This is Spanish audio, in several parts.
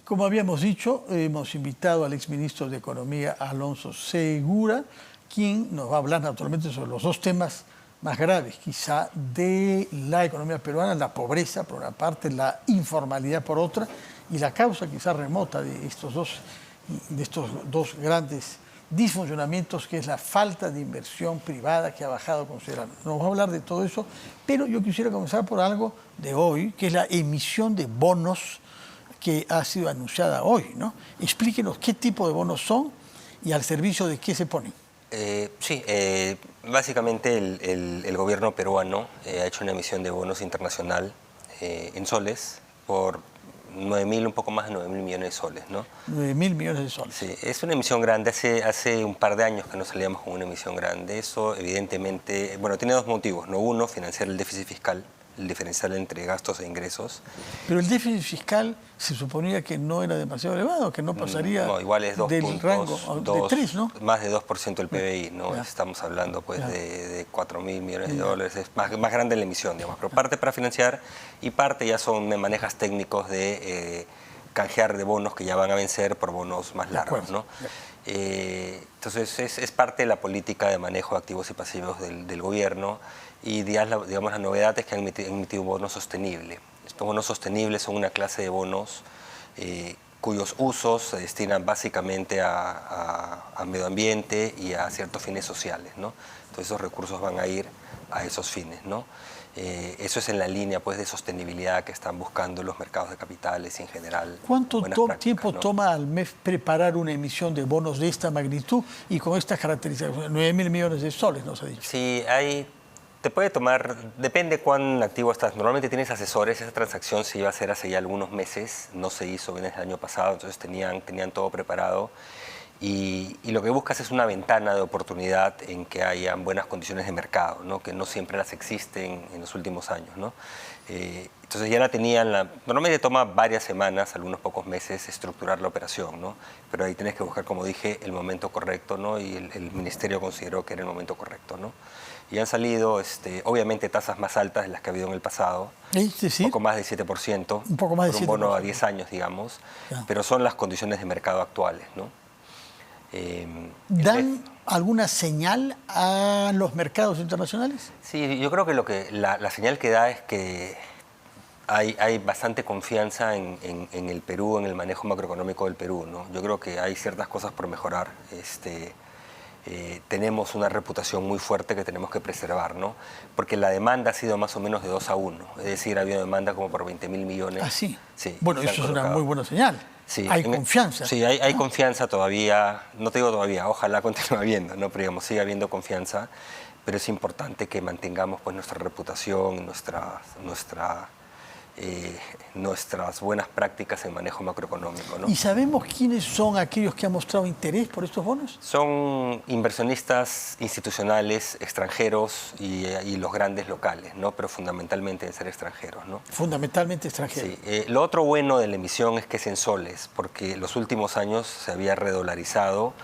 Como habíamos dicho, hemos invitado al exministro de Economía, Alonso Segura, quien nos va a hablar naturalmente sobre los dos temas más graves, quizá, de la economía peruana: la pobreza, por una parte, la informalidad, por otra, y la causa quizá remota de estos dos grandes disfuncionamientos, que es la falta de inversión privada, que ha bajado considerablemente. Nos va a hablar de todo eso, pero yo quisiera comenzar por algo de hoy, que es la emisión de bonos que ha sido anunciada hoy, ¿no? Explíquenos qué tipo de bonos son y al servicio de qué se ponen. Básicamente el gobierno peruano ha hecho una emisión de bonos internacional en soles por 9.000, un poco más de 9.000 millones de soles, ¿no? 9.000 millones de soles. Sí, es una emisión grande. Hace un par de años que no salíamos con una emisión grande. Eso, evidentemente, bueno, tiene dos motivos, ¿no? Uno, financiar el déficit fiscal, el diferencial entre gastos e ingresos. Pero el déficit fiscal se suponía que no era demasiado elevado, que no pasaría igual es del rango de 3, ¿no? Más de 2% del PBI, ¿no? Ya. Estamos hablando pues Ya. de 4.000 millones de dólares. Es más grande la emisión, digamos, pero parte para financiar y parte ya son manejas técnicos de canjear de bonos que ya van a vencer por bonos más largos, ¿no? Entonces es parte de la política de manejo de activos y pasivos del gobierno, y digamos la novedad es que han emitido un bono sostenible. Estos bonos sostenibles son una clase de bonos cuyos usos se destinan básicamente a medio ambiente y a ciertos fines sociales, ¿no? Entonces esos recursos van a ir a esos fines, ¿no? Eso es en la línea pues de sostenibilidad que están buscando los mercados de capitales y en general. ¿Cuánto tiempo, ¿no?, toma al mes preparar una emisión de bonos de esta magnitud y con estas características? 9.000 millones de soles, nos ha dicho. Sí, te puede tomar, depende cuán activo estás. Normalmente tienes asesores. Esa transacción se iba a hacer hace ya algunos meses, no se hizo bien el año pasado, entonces tenían todo preparado. Y lo que buscas es una ventana de oportunidad en que hayan buenas condiciones de mercado, ¿no?, que no siempre las existen en los últimos años, ¿no? Entonces ya la tenían. Normalmente toma varias semanas, algunos pocos meses, estructurar la operación, ¿no? Pero ahí tienes que buscar, como dije, el momento correcto, ¿no? Y el ministerio consideró que era el momento correcto, ¿no? Y han salido, obviamente, tasas más altas de las que ha habido en el pasado. Es decir, un poco más de 7%. Un poco más de 7%. Por un bono a 10 años, digamos. Ya. Pero son las condiciones de mercado actuales, ¿no? ¿Dan alguna señal a los mercados internacionales? Sí, yo creo que la señal que da es que hay bastante confianza en el Perú, en el manejo macroeconómico del Perú, ¿no? Yo creo que hay ciertas cosas por mejorar. Tenemos una reputación muy fuerte que tenemos que preservar, ¿no? Porque la demanda ha sido más o menos de 2-1. Es decir, ha habido demanda como por 20.000 millones. ¿Ah, sí? Sí, Bueno, eso es una muy buena señal. Sí, hay confianza. Sí, hay confianza todavía. No te digo todavía, ojalá continúe habiendo, ¿no? Pero digamos, sigue habiendo confianza. Pero es importante que mantengamos pues nuestra reputación, nuestras buenas prácticas en manejo macroeconómico, ¿no? ¿Y sabemos quiénes son aquellos que han mostrado interés por estos bonos? Son inversionistas institucionales extranjeros y los grandes locales, ¿no? Pero fundamentalmente de ser extranjeros, ¿no? Fundamentalmente extranjeros. Sí. Lo otro bueno de la emisión es que es en soles, porque los últimos años se había redolarizado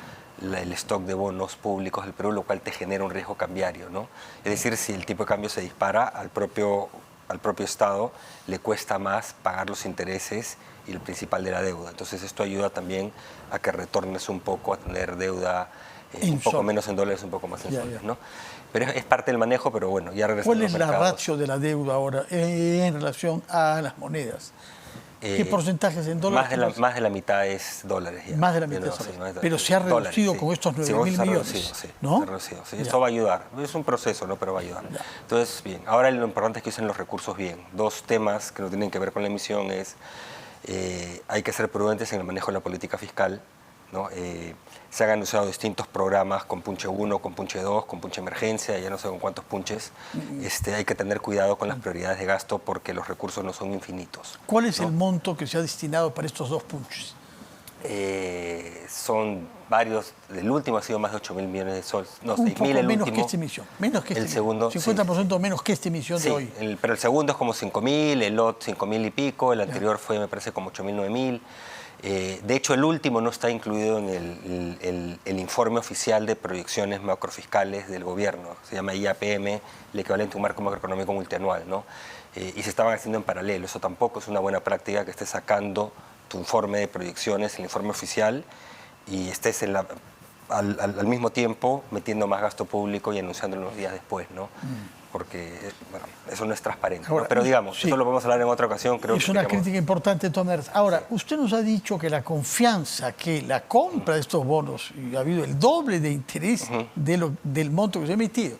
el stock de bonos públicos del Perú, lo cual te genera un riesgo cambiario, ¿no? Es decir, si el tipo de cambio se dispara, al propio Estado le cuesta más pagar los intereses y el principal de la deuda. Entonces esto ayuda también a que retornes un poco a tener deuda un poco menos en dólares, un poco más en soles, ¿no? Pero es parte del manejo, pero bueno, ya regresamos. ¿Cuál es la ratio de la deuda ahora en relación a las monedas? ¿Qué porcentajes en dólares? Más de la mitad es dólares. Ya. Más de la mitad es dólares. Pero se ha reducido con estos 9.000 millones. ¿no? Se ha reducido, sí. Esto va a ayudar. Es un proceso, ¿no? Pero va a ayudar. Ya. Entonces, bien. Ahora lo importante es que usen los recursos bien. Dos temas que no tienen que ver con la emisión es hay que ser prudentes en el manejo de la política fiscal, ¿no? Se han anunciado distintos programas con punche 1, con punche 2, con punche emergencia, ya no sé con cuántos punches. Hay que tener cuidado con las prioridades de gasto porque los recursos no son infinitos. ¿Cuál es el monto que se ha destinado para estos dos punches? Son varios. El último ha sido más de 8.000 millones de soles. No, 6.000 el menos último. Que esta emisión. Menos que esta el segundo, 50% menos que esta emisión de hoy. Pero el segundo es como 5.000, el otro 5.000 y pico, el anterior fue, me parece, como 8.000, 9.000. De hecho, el último no está incluido en el informe oficial de proyecciones macrofiscales del gobierno. Se llama IAPM, el equivalente a un marco macroeconómico multianual, ¿no? Y se estaban haciendo en paralelo. Eso tampoco es una buena práctica, que esté sacando tu informe de proyecciones, el informe oficial, y estés al mismo tiempo metiendo más gasto público y anunciándolo unos días después, ¿no? Porque, bueno, eso no es transparente. Ahora, ¿no? Pero digamos, sí, eso lo vamos a hablar en otra ocasión. Creo es que una crítica importante de todas maneras. Ahora, usted nos ha dicho que la confianza, que la compra de estos bonos, y ha habido el doble de interés del monto que se ha emitido,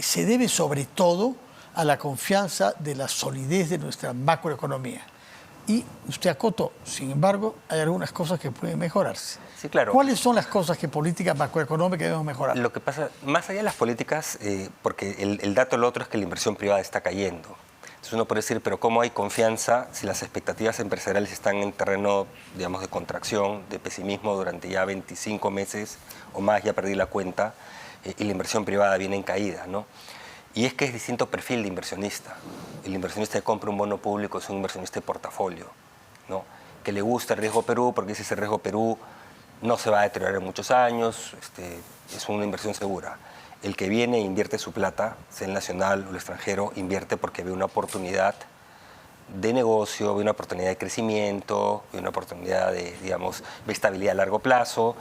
se debe sobre todo a la confianza de la solidez de nuestra macroeconomía. Y usted acotó, sin embargo, hay algunas cosas que pueden mejorarse. Sí, claro. ¿Cuáles son las cosas que políticas macroeconómicas debemos mejorar? Lo que pasa, más allá de las políticas, porque el dato lo otro es que la inversión privada está cayendo. Entonces uno puede decir, pero ¿cómo hay confianza si las expectativas empresariales están en terreno, digamos, de contracción, de pesimismo durante ya 25 meses o más, ya perdí la cuenta, y la inversión privada viene en caída, ¿no? Y es que es distinto perfil de inversionista. El inversionista que compra un bono público es un inversionista de portafolio, ¿no? Que le gusta el riesgo Perú, porque ese riesgo Perú no se va a deteriorar en muchos años, es una inversión segura. El que viene e invierte su plata, sea el nacional o el extranjero, invierte porque ve una oportunidad de negocio, ve una oportunidad de crecimiento, ve una oportunidad de, digamos, de estabilidad a largo plazo.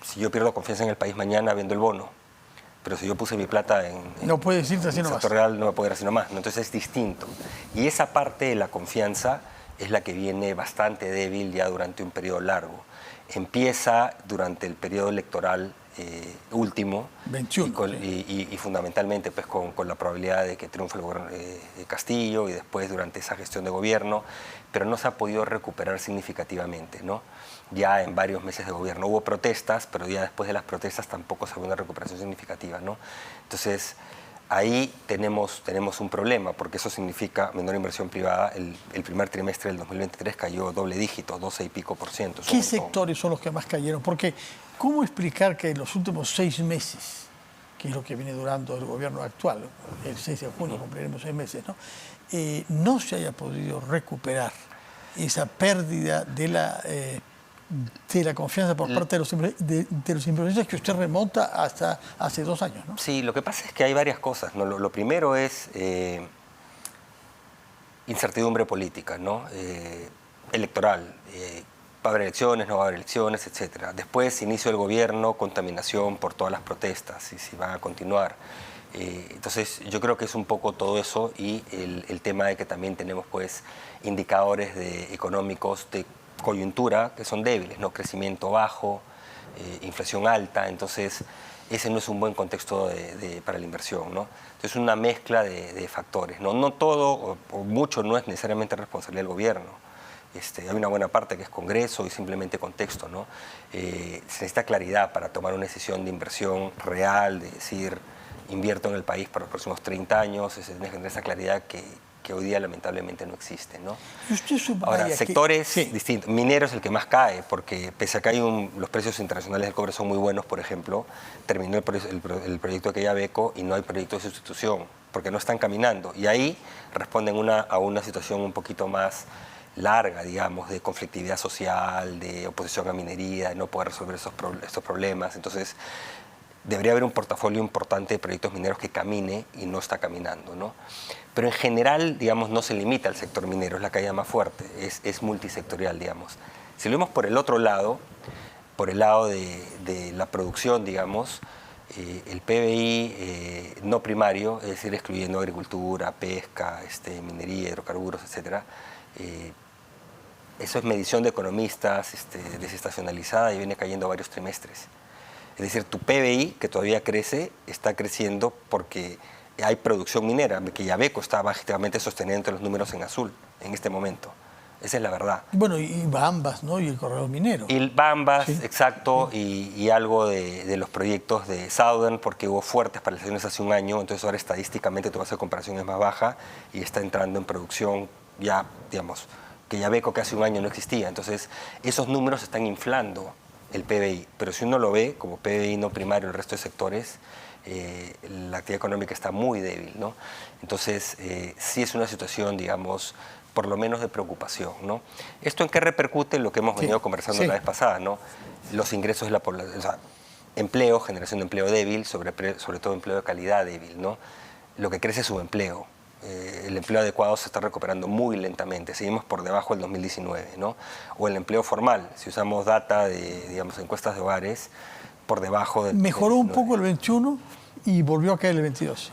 Si yo pierdo confianza en el país mañana, vendo el bono. Pero si yo puse mi plata en no puede decirse así el nomás. sector real, no va a poder así nomás, ¿no? Entonces es distinto. Y esa parte de la confianza es la que viene bastante débil ya durante un periodo largo. Empieza durante el periodo electoral último 21, y fundamentalmente pues, con la probabilidad de que triunfe el gobierno de Castillo y después durante esa gestión de gobierno, pero no se ha podido recuperar significativamente, ¿no? Ya en varios meses de gobierno hubo protestas, pero ya después de las protestas tampoco se ha habido una recuperación significativa, ¿no? Entonces ahí tenemos un problema, porque eso significa menor inversión privada. El primer trimestre del 2023 cayó doble dígito, 12 y pico %. ¿Qué sectores son los que más cayeron? Porque, ¿cómo explicar que en los últimos 6 meses, que es lo que viene durando el gobierno actual, el 6 de junio cumpliremos 6 meses, ¿no? No se haya podido recuperar esa pérdida de la confianza por parte de los inversionistas que usted remonta hasta hace 2 años, ¿no? Sí, lo que pasa es que hay varias cosas, ¿no? Lo primero es incertidumbre política, ¿no? Electoral. Va a haber elecciones, no va a haber elecciones, etc. Después, inicio del gobierno, contaminación por todas las protestas y si van a continuar. Entonces, yo creo que es un poco todo eso y el tema de que también tenemos pues indicadores económicos de coyuntura que son débiles, ¿no? Crecimiento bajo, inflación alta, entonces ese no es un buen contexto para la inversión, ¿no? Entonces una mezcla de factores, ¿no? No todo o mucho no es necesariamente responsabilidad del gobierno. Hay una buena parte que es Congreso y simplemente contexto, ¿no? Se necesita claridad para tomar una decisión de inversión real, de decir, invierto en el país para los próximos 30 años, se tiene que tener esa claridad que hoy día lamentablemente no existe, ¿no? Ahora, sectores distintos. Minero es el que más cae, porque pese a que los precios internacionales del cobre son muy buenos, por ejemplo, terminó el proyecto de Quellaveco y no hay proyecto de sustitución, porque no están caminando. Y ahí responden a una situación un poquito más larga, digamos, de conflictividad social, de oposición a minería, de no poder resolver estos problemas. Entonces, debería haber un portafolio importante de proyectos mineros que camine y no está caminando, ¿no? Pero en general, digamos, no se limita al sector minero, es la caída más fuerte, es multisectorial, digamos. Si lo vemos por el otro lado, por el lado de la producción, digamos, el PBI no primario, es decir, excluyendo agricultura, pesca, minería, hidrocarburos, etc., eso es medición de economistas desestacionalizada y viene cayendo varios trimestres. Es decir, tu PBI, que todavía crece, está creciendo porque hay producción minera, que Quellaveco está básicamente sosteniendo los números en azul en este momento. Esa es la verdad. Bueno, y Bambas, ¿no? Y el corredor minero. Y Bambas, sí. Exacto, y algo de los proyectos de Southern, porque hubo fuertes paralizaciones hace un año, entonces ahora estadísticamente tu base de comparación es más baja y está entrando en producción ya, digamos, Quellaveco que hace un año no existía. Entonces, esos números están inflando el PBI, pero si uno lo ve como PBI no primario, el resto de sectores, la actividad económica está muy débil, ¿no? Entonces, sí es una situación, digamos, por lo menos de preocupación, ¿no? ¿Esto en qué repercute? En lo que hemos venido conversando la vez pasada, ¿no? Los ingresos de la población, o sea, empleo, generación de empleo débil, sobre todo empleo de calidad débil, ¿no? Lo que crece es subempleo. el empleo adecuado se está recuperando muy lentamente, seguimos por debajo del 2019, ¿no? O el empleo formal, si usamos data de, digamos, encuestas de hogares, por debajo del... Mejoró un poco el 21 y volvió a caer el 22.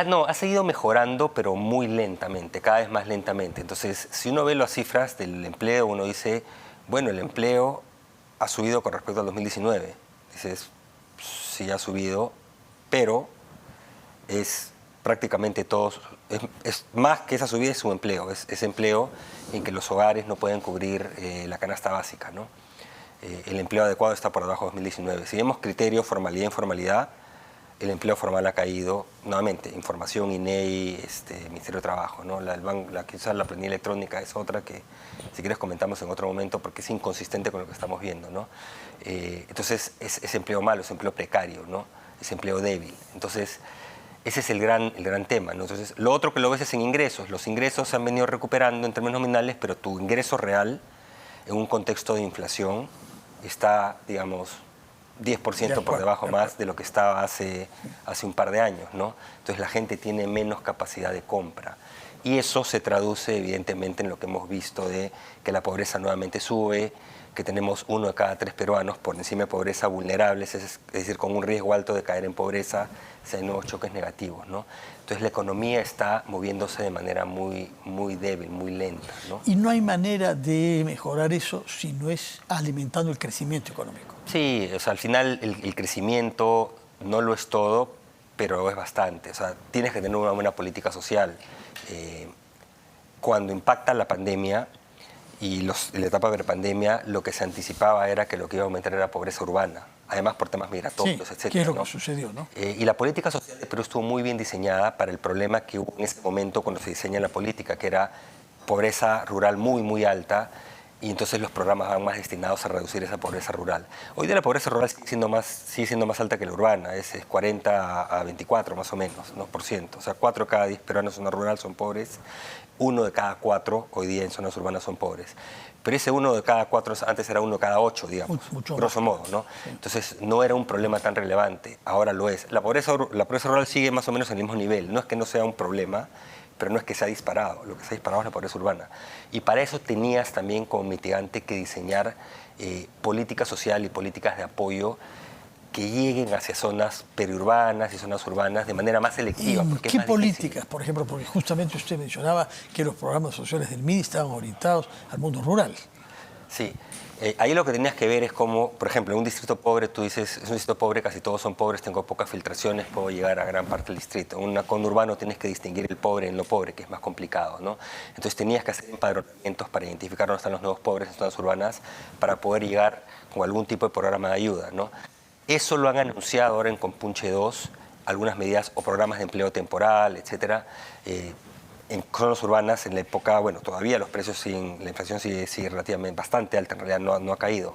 No, ha seguido mejorando, pero muy lentamente, cada vez más lentamente. Entonces, si uno ve las cifras del empleo, uno dice, bueno, el empleo ha subido con respecto al 2019. Dices, sí ha subido, pero es prácticamente todos, es más que esa subida es su empleo, es empleo en que los hogares no pueden cubrir la canasta básica, ¿no? El empleo adecuado está por debajo de 2019. Si vemos criterios, formalidad e informalidad, el empleo formal ha caído, nuevamente, información, INEI, Ministerio de Trabajo, ¿no? Quizás la planilla electrónica es otra que, si quieres, comentamos en otro momento porque es inconsistente con lo que estamos viendo, ¿no? Entonces, es empleo malo, es empleo precario, ¿no? Es empleo débil. Entonces, ese es el gran tema, ¿no? Entonces, lo otro que lo ves es en ingresos. Los ingresos se han venido recuperando en términos nominales, pero tu ingreso real, en un contexto de inflación, está, digamos, 10% por debajo más de lo que estaba hace un par de años, ¿no? Entonces la gente tiene menos capacidad de compra. Y eso se traduce evidentemente en lo que hemos visto de que la pobreza nuevamente sube, que tenemos 1 de cada 3 peruanos por encima de pobreza vulnerables, es decir, con un riesgo alto de caer en pobreza si hay nuevos choques negativos, ¿no? Entonces la economía está moviéndose de manera muy, muy débil, muy lenta, ¿no? Y no hay manera de mejorar eso si no es alimentando el crecimiento económico. Sí, o sea, al final el crecimiento no lo es todo, pero lo es bastante. O sea, tienes que tener una buena política social. Cuando impacta la pandemia y la etapa de pandemia, lo que se anticipaba era que lo que iba a aumentar era pobreza urbana, además por temas migratorios, sí, etc. ¿Qué es lo que sucedió, no? Y la política social de Perú estuvo muy bien diseñada para el problema que hubo en ese momento cuando se diseña la política, que era pobreza rural muy, muy alta, y entonces los programas van más destinados a reducir esa pobreza rural. Hoy día la pobreza rural sigue siendo más alta que la urbana, es 40 a 24 más o menos, ¿no? % O sea, 4 de cada 10 peruanos en zona rural son pobres, 1 de cada 4 hoy día en zonas urbanas son pobres. Pero ese 1 de cada 4 antes era 1 de cada 8, digamos, grosso modo, ¿no? Sí. Entonces no era un problema tan relevante, ahora lo es. La pobreza rural sigue más o menos al mismo nivel, no es que no sea un problema, pero no es que se ha disparado, lo que se ha disparado es la pobreza urbana. Y para eso tenías también como mitigante que diseñar política social y políticas de apoyo que lleguen hacia zonas periurbanas y zonas urbanas de manera más selectiva. ¿Y qué políticas, por ejemplo? Porque justamente usted mencionaba que los programas sociales del MIDI estaban orientados al mundo rural. Sí. Ahí lo que tenías que ver es cómo, por ejemplo, en un distrito pobre, tú dices, es un distrito pobre, casi todos son pobres, tengo pocas filtraciones, puedo llegar a gran parte del distrito. En un conurbano tienes que distinguir el pobre en lo pobre, que es más complicado, ¿no? Entonces tenías que hacer empadronamientos para identificar dónde están los nuevos pobres en zonas urbanas para poder llegar con algún tipo de programa de ayuda, ¿no? Eso lo han anunciado ahora en Compunche 2, algunas medidas o programas de empleo temporal, etcétera. En zonas urbanas, en la época, bueno, todavía los precios siguen, la inflación sigue relativamente bastante alta, en realidad no ha caído.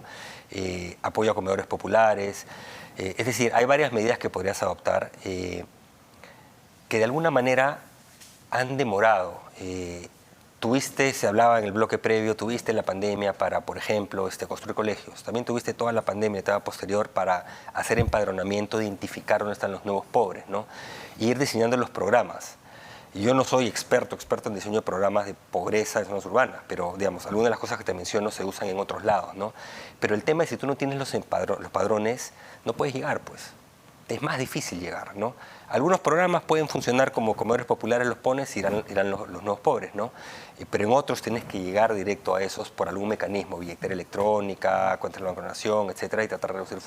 Apoyo a comedores populares, es decir, hay varias medidas que podrías adoptar que de alguna manera han demorado. Se hablaba en el bloque previo, tuviste la pandemia para, por ejemplo, construir colegios. También tuviste toda la pandemia, etapa posterior, para hacer empadronamiento, identificar dónde están los nuevos pobres, ¿no? Y ir diseñando los programas. Y yo no soy experto en diseño de programas de pobreza en zonas urbanas, pero, digamos, algunas de las cosas que te menciono se usan en otros lados, ¿no? Pero el tema es, si tú no tienes los padrones, no puedes llegar, pues. Es más difícil llegar, ¿no? Algunos programas pueden funcionar como comedores populares, los pones y irán los nuevos pobres, ¿no? Pero en otros tienes que llegar directo a esos por algún mecanismo, billetera electrónica, cuenta de la vacunación, etcétera, y tratar de reducir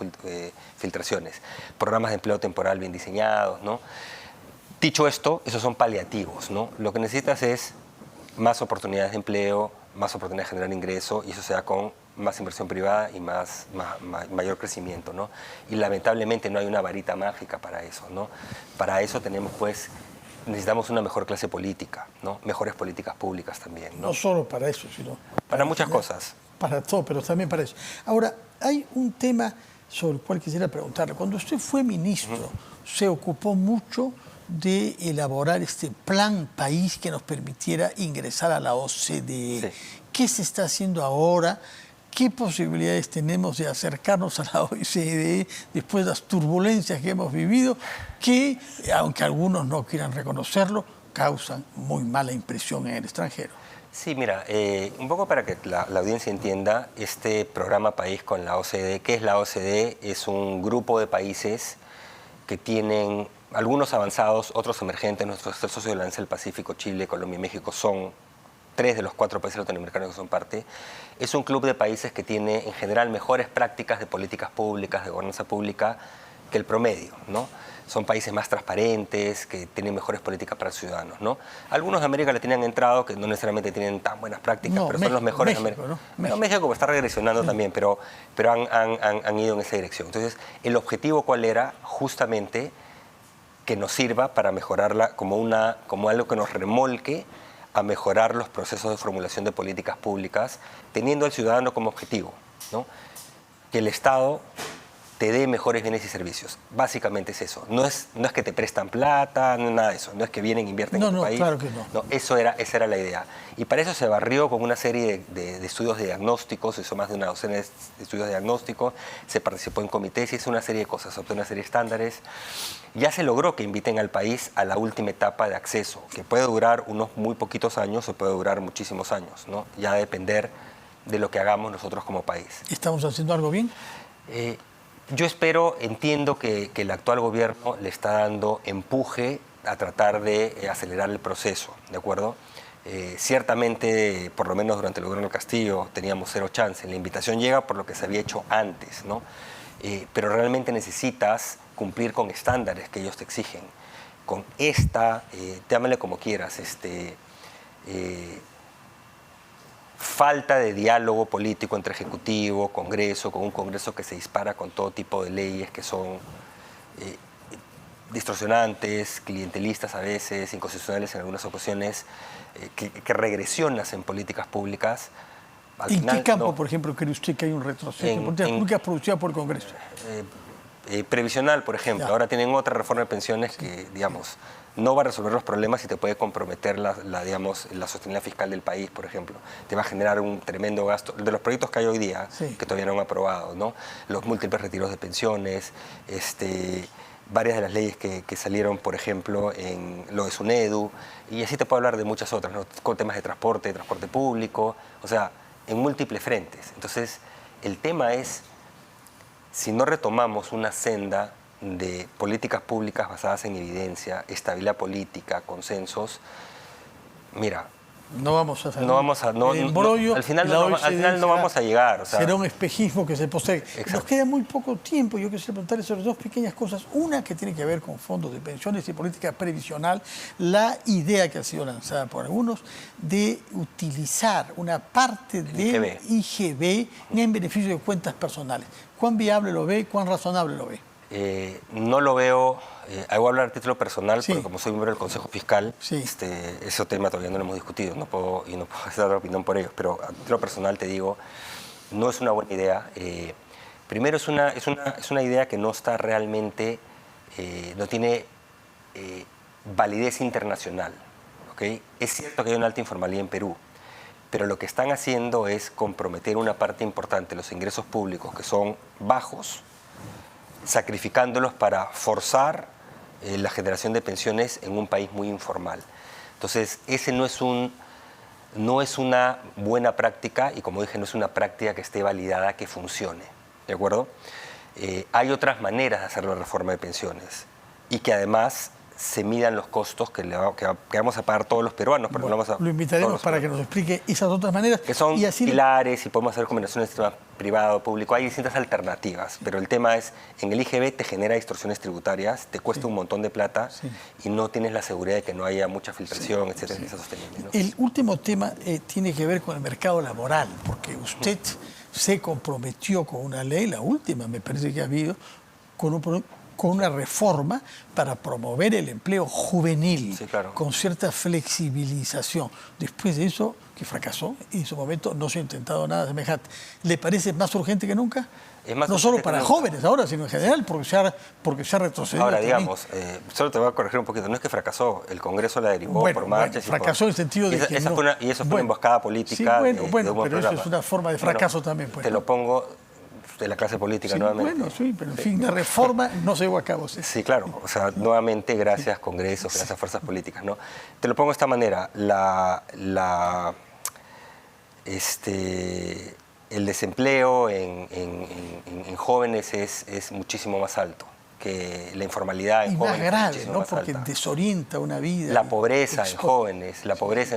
filtraciones. Programas de empleo temporal bien diseñados, ¿no? Dicho esto, esos son paliativos, ¿no? Lo que necesitas es más oportunidades de empleo, más oportunidades de generar ingreso, y eso se da con más inversión privada y mayor crecimiento, ¿no? Y lamentablemente no hay una varita mágica para eso, ¿no? Para eso necesitamos una mejor clase política, ¿no? Mejores políticas públicas también, ¿no? No solo para eso, sino... Para muchas cosas. Para todo, pero también para eso. Ahora, hay un tema sobre el cual quisiera preguntarle. Cuando usted fue ministro, se ocupó mucho de elaborar este plan país que nos permitiera ingresar a la OCDE. Sí. ¿Qué se está haciendo ahora? ¿Qué posibilidades tenemos de acercarnos a la OCDE después de las turbulencias que hemos vivido? Que, aunque algunos no quieran reconocerlo, causan muy mala impresión en el extranjero. Sí, mira, un poco para que la audiencia entienda, este programa País con la OCDE, ¿qué es la OCDE? Es un grupo de países que tienen algunos avanzados, otros emergentes. Nuestros socios de la Alianza del Pacífico, Chile, Colombia y México, son 3 de los 4 países latinoamericanos que son parte. Es un club de países que tiene en general mejores prácticas de políticas públicas, de gobernanza pública que el promedio, ¿no? Son países más transparentes, que tienen mejores políticas para los ciudadanos, ¿no? Algunos de América Latina han entrado que no necesariamente tienen tan buenas prácticas, pero son los mejores. México, ¿no? Pero México está regresionando también, pero han ido en esa dirección. Entonces, ¿el objetivo cuál era? Justamente que nos sirva para mejorarla como algo que nos remolque a mejorar los procesos de formulación de políticas públicas, teniendo al ciudadano como objetivo, ¿no? Que el Estado te dé mejores bienes y servicios. Básicamente es eso. No es que te prestan plata, no, nada de eso. No es que vienen e invierten en tu país. Claro que no. No, esa era la idea. Y para eso se barrió con una serie de estudios de diagnósticos, hizo más de una docena de estudios de diagnóstico, se participó en comités, hizo una serie de cosas, optó una serie de estándares. Ya se logró que inviten al país a la última etapa de acceso, que puede durar unos muy poquitos años o puede durar muchísimos años, ¿no? Ya va a depender de lo que hagamos nosotros como país. ¿Estamos haciendo algo bien? Yo entiendo que el actual gobierno le está dando empuje a tratar de acelerar el proceso, ¿de acuerdo? Ciertamente, por lo menos durante el gobierno del Castillo, teníamos 0 chance. La invitación llega por lo que se había hecho antes, ¿no? Pero realmente necesitas cumplir con estándares que ellos te exigen. Con llámale como quieras, falta de diálogo político entre Ejecutivo, Congreso, con un Congreso que se dispara con todo tipo de leyes que son distorsionantes, clientelistas a veces, inconstitucionales en algunas ocasiones, que regresionas en políticas públicas. ¿En qué campo, por ejemplo, cree usted que hay un retroceso en políticas públicas producidas por el Congreso? Previsional, por ejemplo. Ahora tienen otra reforma de pensiones que, digamos, no va a resolver los problemas y te puede comprometer la sostenibilidad fiscal del país, por ejemplo. Te va a generar un tremendo gasto. De los proyectos que hay hoy día, que todavía no han aprobado, ¿no? Los múltiples retiros de pensiones, varias de las leyes que salieron, por ejemplo, en lo de SUNEDU, y así te puedo hablar de muchas otras, ¿no? Con temas de transporte público, o sea, en múltiples frentes. Entonces, el tema es, si no retomamos una senda de políticas públicas basadas en evidencia, estabilidad política, consensos, mira, no vamos a salir. Al final no vamos a llegar. O sea, será un espejismo que se postergue. Nos queda muy poco tiempo. Yo quisiera preguntarle sobre 2 pequeñas cosas. Una que tiene que ver con fondos de pensiones y política previsional. La idea que ha sido lanzada por algunos de utilizar una parte del IGB en beneficio de cuentas personales. ¿Cuán viable lo ve? ¿Cuán razonable lo ve? No lo veo, voy a hablar a título personal, porque como soy miembro del Consejo Fiscal, ese tema todavía no lo hemos discutido, no puedo dar opinión por ellos, pero a título personal te digo, no es una buena idea. Primero es una idea que no está realmente, no tiene validez internacional, ¿okay? Es cierto que hay una alta informalidad en Perú, pero lo que están haciendo es comprometer una parte importante de los ingresos públicos que son bajos, sacrificándolos para forzar la generación de pensiones en un país muy informal. Entonces, ese no es una buena práctica y, como dije, no es una práctica que esté validada, que funcione, ¿de acuerdo? Hay otras maneras de hacer la reforma de pensiones y que además se midan los costos que vamos a pagar todos los peruanos. Porque lo invitaremos para que nos explique esas otras maneras. Que son pilares y podemos hacer combinaciones de sistema privado, público. Hay distintas alternativas, pero el tema es, en el IGB te genera distorsiones tributarias, te cuesta un montón de plata y no tienes la seguridad de que no haya mucha filtración, etcétera, que sea sostenible, ¿no? El último tema tiene que ver con el mercado laboral, porque usted se comprometió con una ley, la última me parece que ha habido, con una reforma para promover el empleo juvenil, con cierta flexibilización. Después de eso, que fracasó, y en su momento no se ha intentado nada semejante. ¿Le parece más urgente que nunca? No solo para jóvenes ahora, sino en general, porque se ha retrocedido. Ahora, digamos, solo te voy a corregir un poquito, no es que fracasó, el Congreso la derivó por marchas. Fracasó en el sentido de que y eso fue una emboscada política. Pero eso es una forma de fracaso también. Pues, te lo pongo, de la clase política Sí, nuevamente. bueno, sí, pero en fin, la reforma no se llevó a cabo. Sí. Sí, claro. O sea, nuevamente gracias Congresos, gracias fuerzas políticas, ¿no? Te lo pongo de esta manera. El desempleo en jóvenes es muchísimo más alto que la informalidad en Y jóvenes. más grave, ¿no? Más Porque alta. desorienta una vida. La pobreza en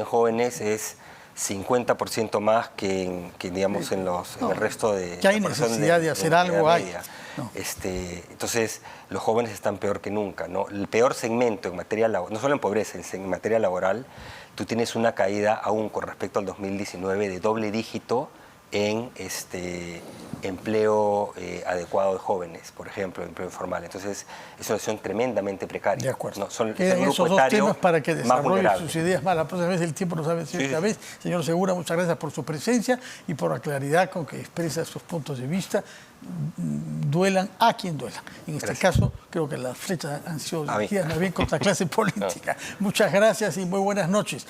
jóvenes, es 50% más que digamos, en el resto de que hay la población necesidad de hacer la algo, hay. media. No. Entonces, los jóvenes están peor que nunca, ¿no? El peor segmento en materia laboral, no solo en pobreza, en materia laboral, tú tienes una caída aún con respecto al 2019 de doble dígito en empleo adecuado de jóvenes, por ejemplo, empleo informal. Entonces, es una situación tremendamente precaria. De acuerdo. ¿No? Son Quedan esos dos temas para que desarrolle sus ideas más. La próxima vez el tiempo nos ha vencido esta vez. Señor Segura, muchas gracias por su presencia y por la claridad con que expresa sus puntos de vista. Duelan a quien duela. En este caso, creo que las flechas han sido dirigidas más bien contra la clase política. Muchas gracias y muy buenas noches.